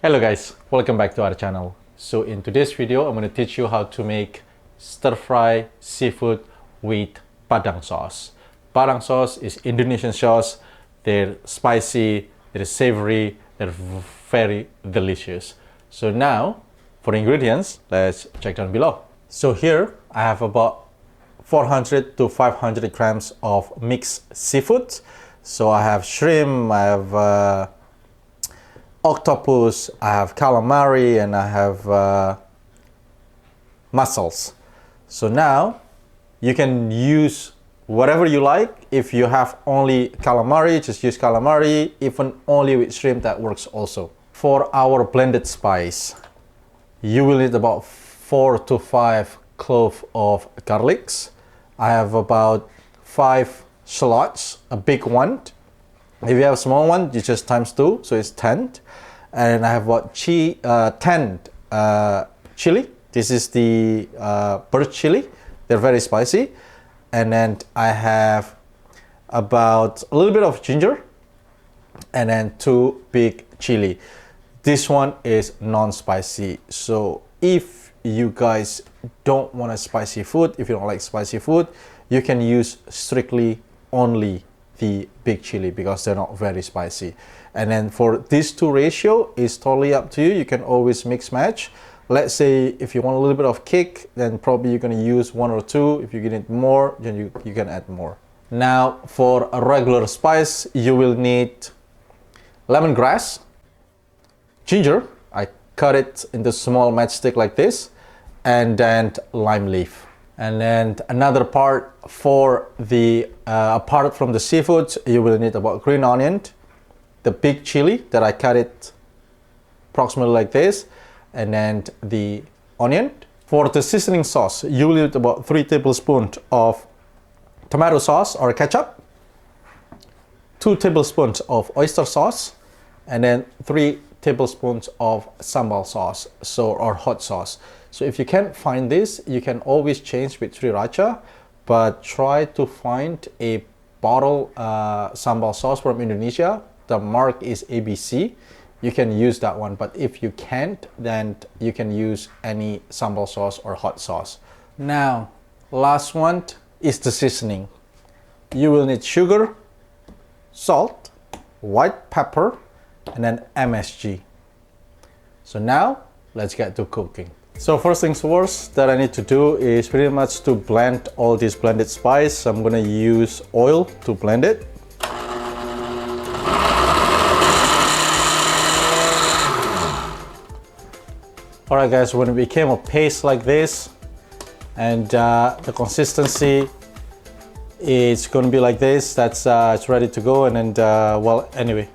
Hello guys, welcome back to our channel. So in today's video, I'm going to teach you how to make stir-fry seafood with Padang sauce. Padang sauce is Indonesian sauce. They're spicy, they're savory, they're very delicious. So now, for ingredients, let's check down below. So here, I have about 400 to 500 grams of mixed seafood. So I have shrimp, I have octopus, I have calamari, and I have mussels. So now you can use whatever you like. If you have only calamari, just use calamari. Even only with shrimp, that works also. For our blended spice, you will need about 4 to 5 cloves of garlics. I have about 5 shallots, a big one. If you have a small one, you just times 2, so it's 10. And I have about 10 chili. This is the bird chili. They're very spicy. And then I have about a little bit of ginger, and then 2 big chili. This one is non-spicy. So if you guys don't want a spicy food, if you don't like spicy food, you can use strictly only the big chili because they're not very spicy. And then for these two ratio is totally up to you. You can always mix match. Let's say if you want a little bit of kick, then probably you're going to use 1 or 2. If you need more, then you can add more. Now for a regular spice, you will need lemongrass, ginger, I cut it into small matchstick like this, and then lime leaf. And then another part for the apart from the seafood, you will need about green onion, the big chili that I cut it approximately like this, and then the onion. For the seasoning sauce, you will need about 3 tablespoons of tomato sauce or ketchup, 2 tablespoons of oyster sauce, and then 3 tablespoons of sambal sauce, or hot sauce. So if you can't find this, you can always change with sriracha, but try to find a bottle sambal sauce from Indonesia. The mark is ABC. You can use that one, but if you can't, then you can use any sambal sauce or hot sauce. Now, last one is the seasoning. You will need sugar, salt, white pepper, and then MSG. So now, let's get to cooking. So first things first that I need to do is pretty much to blend all this blended spice. I'm gonna use oil to blend it. Alright guys, when it became a paste like this, and the consistency is gonna be like this, that's it's ready to go. And then well, anyway,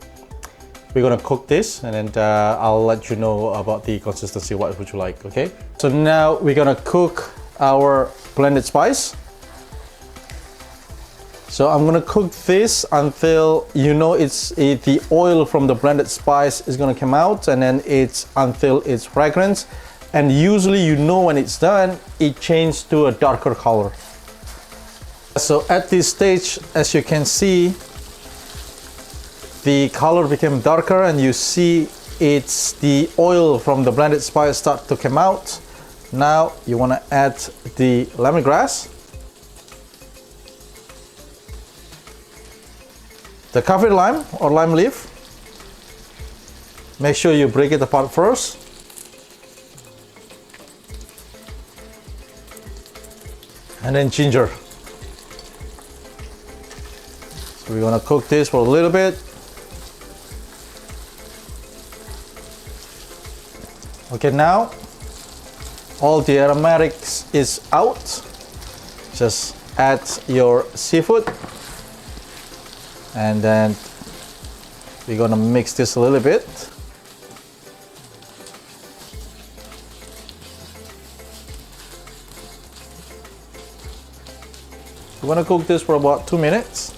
we're gonna cook this, and then I'll let you know about the consistency, what would you like, okay? So now we're gonna cook our blended spice. So I'm gonna cook this until the oil from the blended spice is gonna come out, and then until it's fragrance. And usually when it's done, it changes to a darker color. So at this stage, as you can see, the color became darker, and you see it's the oil from the blended spice start to come out. Now you want to add the lemongrass, the kaffir lime or lime leaf. Make sure you break it apart first. And then ginger. So we're gonna cook this for a little bit. Okay, now all the aromatics is out. Just add your seafood, and then we're gonna mix this a little bit. We're gonna cook this for about 2 minutes.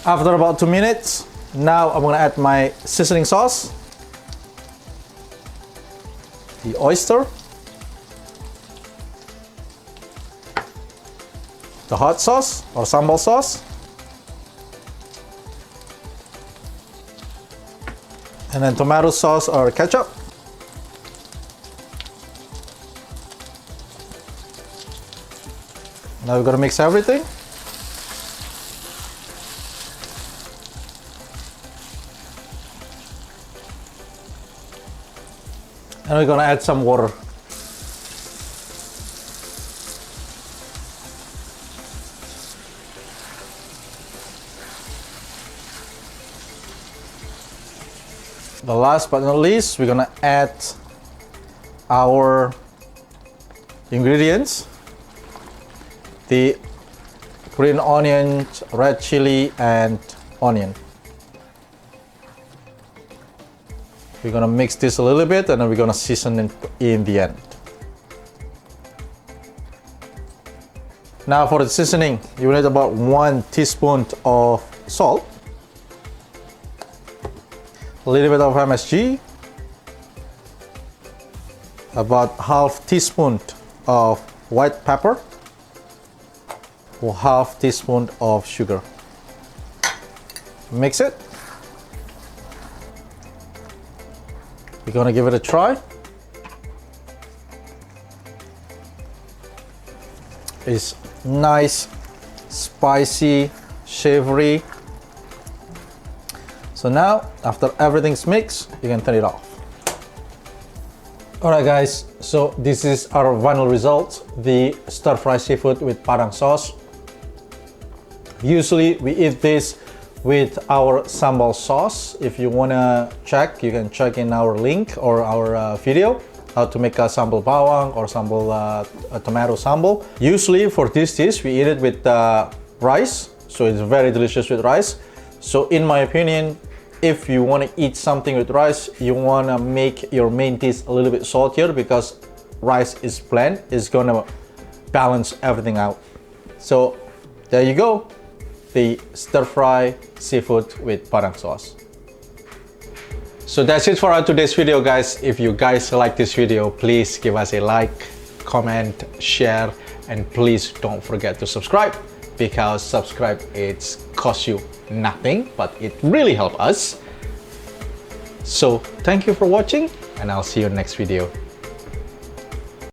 After about 2 minutes, now I'm gonna add my seasoning sauce, the oyster, the hot sauce or sambal sauce, And then tomato sauce or ketchup. Now we're gonna mix everything. And we're gonna add some water. The last but not least, we're gonna add our ingredients. The green onion, red chili, and onion. We're gonna mix this a little bit and then we're gonna season it in the end. Now for the seasoning, you need about 1 teaspoon of salt, a little bit of MSG, about half teaspoon of white pepper, or half teaspoon of sugar. Mix it. We're gonna give it a try. It's nice, spicy, savory. So now, after everything's mixed, you can turn it off. Alright guys, so this is our final result, the stir-fry seafood with Padang sauce. Usually we eat this with our sambal sauce. If you wanna check, you can check in our link or our video how to make a sambal bawang or sambal a tomato sambal. Usually for this dish we eat it with rice, so it's very delicious with rice. So in my opinion, if you want to eat something with rice, you want to make your main dish a little bit saltier because rice is bland. It's gonna balance everything out. So there you go, the stir-fry seafood with Padang sauce. So that's it for our today's video guys. If you guys like this video, please give us a like, comment, share, and please don't forget to subscribe, because subscribe it's cost you nothing, but it really helps us. So thank you for watching and I'll see you in the next video.